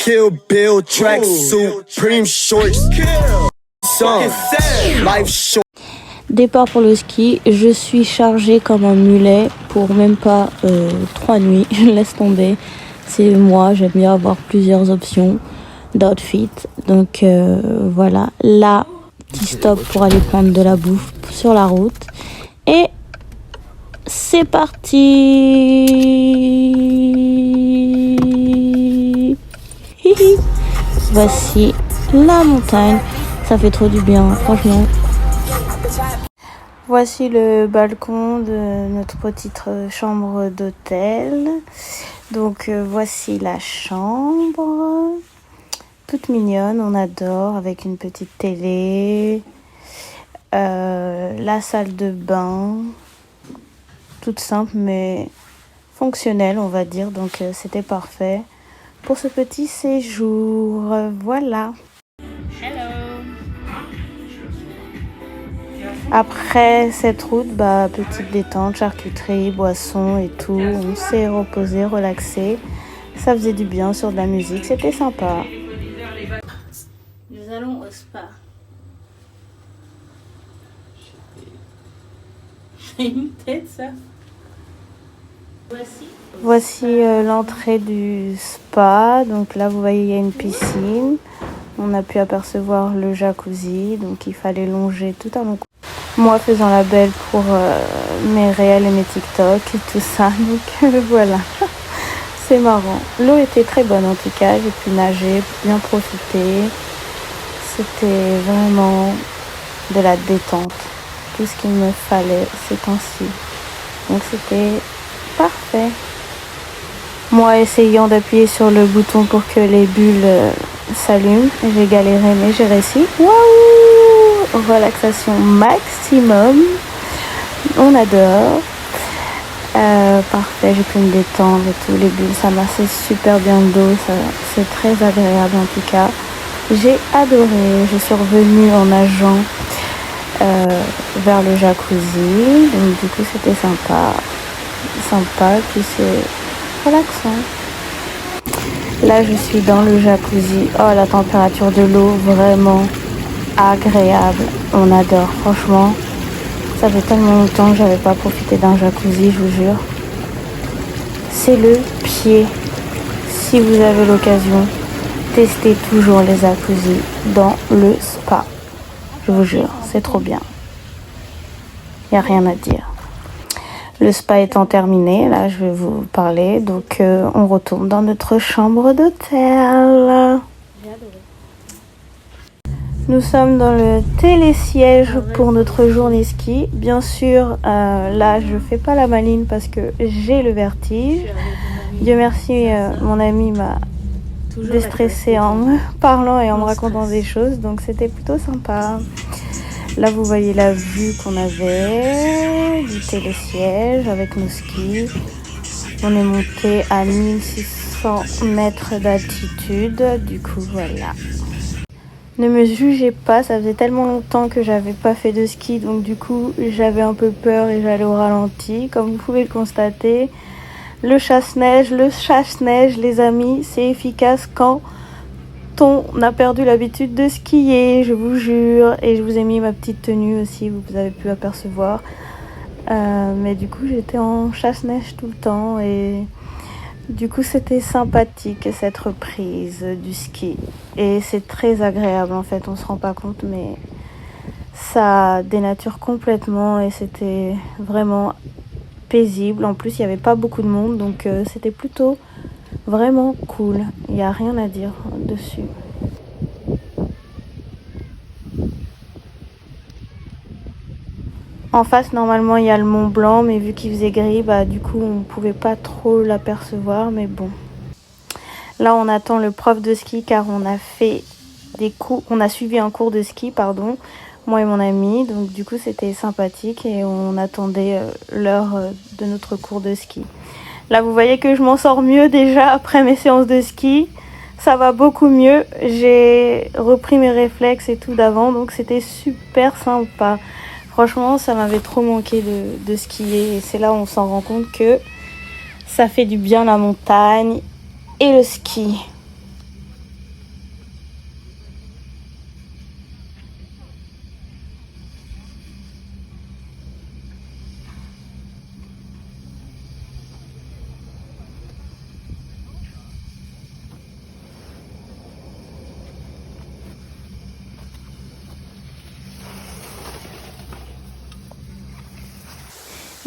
Kill Bill, tracksuit, Supreme shorts, son, life short. Départ pour le ski, je suis chargée comme un mulet pour même pas 3 nuits, je laisse tomber. C'est moi, j'aime bien avoir plusieurs options d'outfit. Donc voilà, là, petit stop pour aller prendre de la bouffe sur la route. Et c'est parti. Voici la montagne, ça fait trop du bien, franchement. Voici le balcon de notre petite chambre d'hôtel. Donc voici la chambre, toute mignonne, on adore, avec une petite télé, la salle de bain, toute simple mais fonctionnelle on va dire, donc c'était parfait pour ce petit séjour, voilà. Après cette route, petite détente, charcuterie, boissons et tout, on s'est reposé, relaxé. Ça faisait du bien sur de la musique, c'était sympa. Nous allons au spa. C'est une tête ça. Voici l'entrée du spa. Donc là vous voyez il y a une piscine. On a pu apercevoir le jacuzzi, donc il fallait longer tout un long cours. Moi faisant la belle pour mes réels et mes TikTok et tout ça, donc voilà, c'est marrant. L'eau était très bonne en tout cas, j'ai pu nager, bien profiter. C'était vraiment de la détente, tout ce qu'il me fallait ces temps-ci. Donc c'était parfait. Moi essayant d'appuyer sur le bouton pour que les bulles s'allument, j'ai galéré mais j'ai réussi. Waouh! Relaxation maximum, on adore. Parfait, j'ai pu me détendre et tout, les bulles, ça massait super bien le dos, c'est très agréable en tout cas. J'ai adoré, je suis revenue en nageant vers le jacuzzi, donc du coup c'était sympa, puis c'est relaxant. Là je suis dans le jacuzzi, oh la température de l'eau vraiment agréable, on adore, franchement ça fait tellement longtemps que j'avais pas profité d'un jacuzzi, je vous jure. C'est le pied, si vous avez l'occasion, testez toujours les jacuzzis dans le spa, je vous jure, c'est trop bien, il n'y a rien à dire. Le spa étant terminé, là je vais vous parler, donc on retourne dans notre chambre d'hôtel. Nous sommes dans le télésiège pour notre journée ski. Bien sûr, là, je fais pas la maline parce que j'ai le vertige. Dieu merci, mon ami m'a déstressée en me parlant et en me racontant des choses. Donc, c'était plutôt sympa. Là, vous voyez la vue qu'on avait du télésiège avec nos skis. On est monté à 1600 mètres d'altitude. Du coup, voilà. Ne me jugez pas, ça faisait tellement longtemps que j'avais pas fait de ski, donc du coup j'avais un peu peur et j'allais au ralenti. Comme vous pouvez le constater, le chasse-neige, les amis, c'est efficace quand on a perdu l'habitude de skier, je vous jure. Et je vous ai mis ma petite tenue aussi, vous avez pu apercevoir. Mais du coup j'étais en chasse-neige tout le temps et du coup c'était sympathique cette reprise du ski. Et c'est très agréable en fait, on se rend pas compte mais ça dénature complètement et c'était vraiment paisible. En plus il n'y avait pas beaucoup de monde donc c'était plutôt vraiment cool, il n'y a rien à dire dessus. En face normalement il y a le Mont Blanc mais vu qu'il faisait gris du coup on pouvait pas trop l'apercevoir, mais bon. Là on attend le prof de ski car on a suivi un cours de ski moi et mon ami, donc du coup c'était sympathique et on attendait l'heure de notre cours de ski. Là vous voyez que je m'en sors mieux déjà après mes séances de ski, ça va beaucoup mieux, j'ai repris mes réflexes et tout d'avant, donc c'était super sympa. Franchement ça m'avait trop manqué de skier et c'est là où on s'en rend compte que ça fait du bien la montagne et le ski.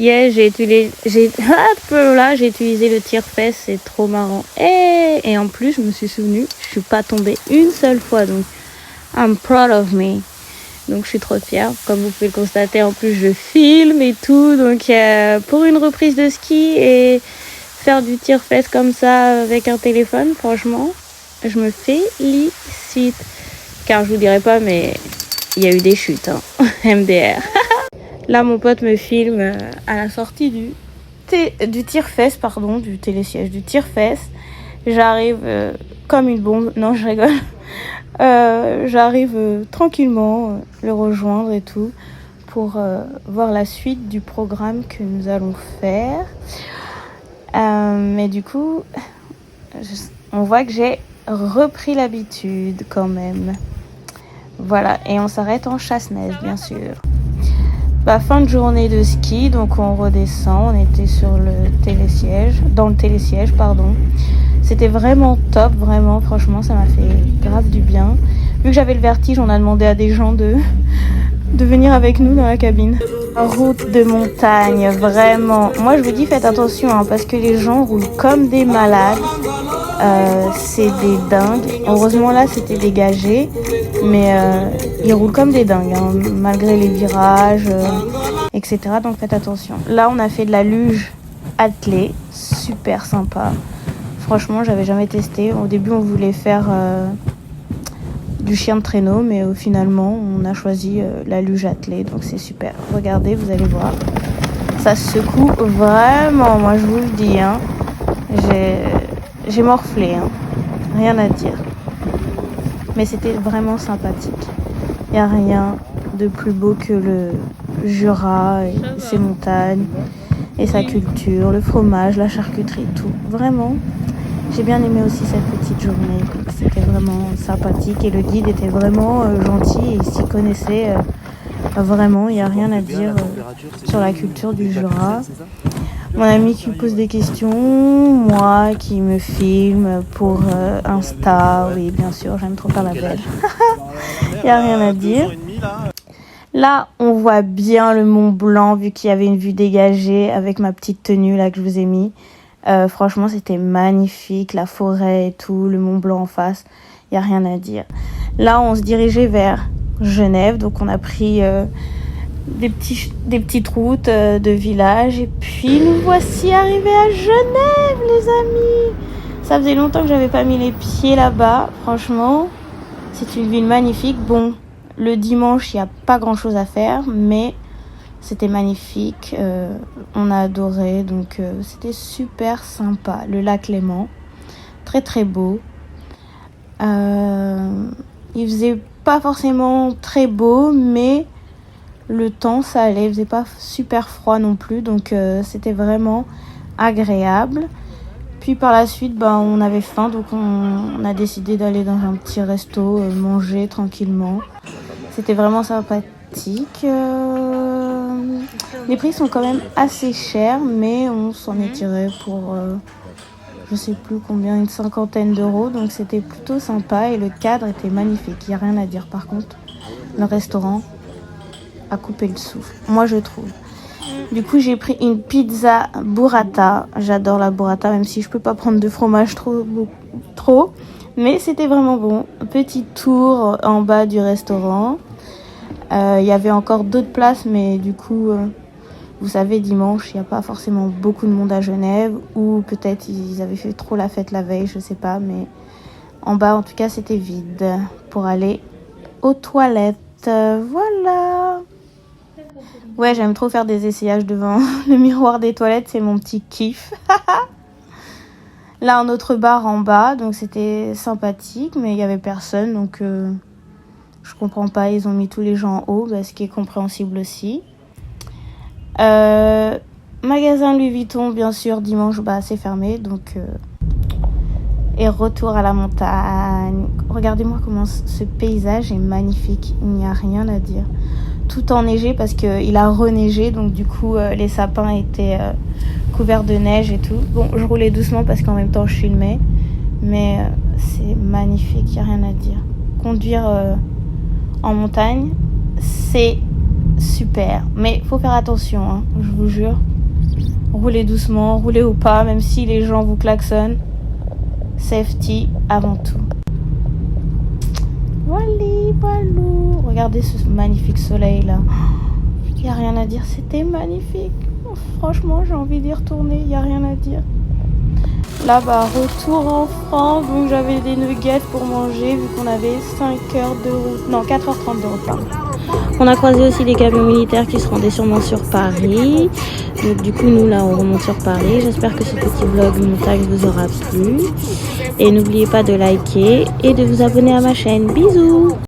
Yeah, j'ai utilisé le tire-fesse, c'est trop marrant. Et en plus, je me suis souvenu, je suis pas tombée une seule fois, donc I'm proud of me. Donc je suis trop fière. Comme vous pouvez le constater, en plus je filme et tout. Donc pour une reprise de ski et faire du tire-fesse comme ça avec un téléphone, franchement, je me félicite. Car je vous dirai pas, mais il y a eu des chutes, hein. MDR. Là, mon pote me filme à la sortie du tire-fesse, pardon, du télésiège, du tire-fesse. J'arrive comme une bombe. Non, je rigole. J'arrive tranquillement le rejoindre et tout pour voir la suite du programme que nous allons faire. Mais du coup, on voit que j'ai repris l'habitude quand même. Voilà, et on s'arrête en chasse-neige, bien sûr. Fin de journée de ski, donc on redescend. On était sur dans le télésiège, pardon. C'était vraiment top, vraiment, franchement, ça m'a fait grave du bien. Vu que j'avais le vertige, on a demandé à des gens de venir avec nous dans la cabine. Route de montagne, vraiment. Moi, je vous dis, faites attention, hein, parce que les gens roulent comme des malades. C'est des dingues. Heureusement, là, c'était dégagé. Mais ils roulent comme des dingues, hein, malgré les virages, etc. Donc, faites attention. Là, on a fait de la luge attelée. Super sympa. Franchement, j'avais jamais testé. Au début, on voulait faire du chien de traîneau, mais finalement, on a choisi la luge attelée. Donc, c'est super. Regardez, vous allez voir. Ça secoue vraiment, moi, je vous le dis. Hein. J'ai morflé, hein. Rien à dire. Mais c'était vraiment sympathique. Il n'y a rien de plus beau que le Jura et ses montagnes et sa culture, le fromage, la charcuterie, tout. Vraiment. J'ai bien aimé aussi cette petite journée. C'était vraiment sympathique et le guide était vraiment gentil et il s'y connaissait vraiment. Il n'y a rien à dire sur la culture du Jura. Mon ami qui me pose des questions, moi qui me filme pour Insta. Oui, bien sûr, j'aime trop faire la belle. Il n'y a rien à dire. Là, on voit bien le Mont Blanc vu qu'il y avait une vue dégagée avec ma petite tenue là que je vous ai mis. Franchement, c'était magnifique, la forêt et tout, le Mont Blanc en face, il n'y a rien à dire. Là, on se dirigeait vers Genève, donc on a pris des petites routes de village et puis nous voici arrivés à Genève, les amis. Ça faisait longtemps que j'avais pas mis les pieds là-bas, franchement, c'est une ville magnifique. Bon, le dimanche, il n'y a pas grand-chose à faire, mais c'était magnifique, on a adoré, donc c'était super sympa. Le lac Léman, très très beau. Il faisait pas forcément très beau, mais le temps ça allait, il faisait pas super froid non plus, donc c'était vraiment agréable. Puis par la suite, on avait faim, donc on a décidé d'aller dans un petit resto, manger tranquillement. C'était vraiment sympathique. Les prix sont quand même assez chers, mais on s'en est tiré pour je sais plus combien, une 50aine d'euros, donc c'était plutôt sympa et le cadre était magnifique. Il n'y a rien à dire. Par contre, le restaurant a coupé le souffle, moi je trouve. Du coup, j'ai pris une pizza burrata. J'adore la burrata, même si je peux pas prendre de fromage trop. Mais c'était vraiment bon. Petit tour en bas du restaurant. Il y avait encore d'autres places, mais du coup, vous savez, dimanche, il n'y a pas forcément beaucoup de monde à Genève. Ou peut-être ils avaient fait trop la fête la veille, je sais pas. Mais en bas, en tout cas, c'était vide pour aller aux toilettes. Voilà. Ouais, j'aime trop faire des essayages devant le miroir des toilettes, c'est mon petit kiff. Là, un autre bar en bas, donc c'était sympathique, mais il y avait personne, donc je comprends pas, ils ont mis tous les gens en haut, ce qui est compréhensible aussi. Magasin Louis Vuitton, bien sûr, dimanche, c'est fermé, donc... Et retour à la montagne. Regardez-moi comment ce paysage est magnifique, il n'y a rien à dire. Tout enneigé parce qu'il a reneigé, donc du coup les sapins étaient couverts de neige et tout. Bon, je roulais doucement parce qu'en même temps je filmais, mais c'est magnifique, il n'y a rien à dire. Conduire en montagne, c'est super, mais il faut faire attention, hein, je vous jure. roulez doucement, roulez ou pas, même si les gens vous klaxonnent. Safety avant tout. Voilà, voilà. Regardez ce magnifique soleil là. Il n'y a rien à dire, c'était magnifique. Franchement, j'ai envie d'y retourner, il n'y a rien à dire. Là, retour en France, donc j'avais des nuggets pour manger vu qu'on avait 5 heures de route, non 4h30 de route, pardon. On a croisé aussi des camions militaires qui se rendaient sûrement sur Paris. Donc du coup, nous là, on remonte sur Paris. J'espère que ce petit vlog montagne vous aura plu. Et n'oubliez pas de liker et de vous abonner à ma chaîne. Bisous!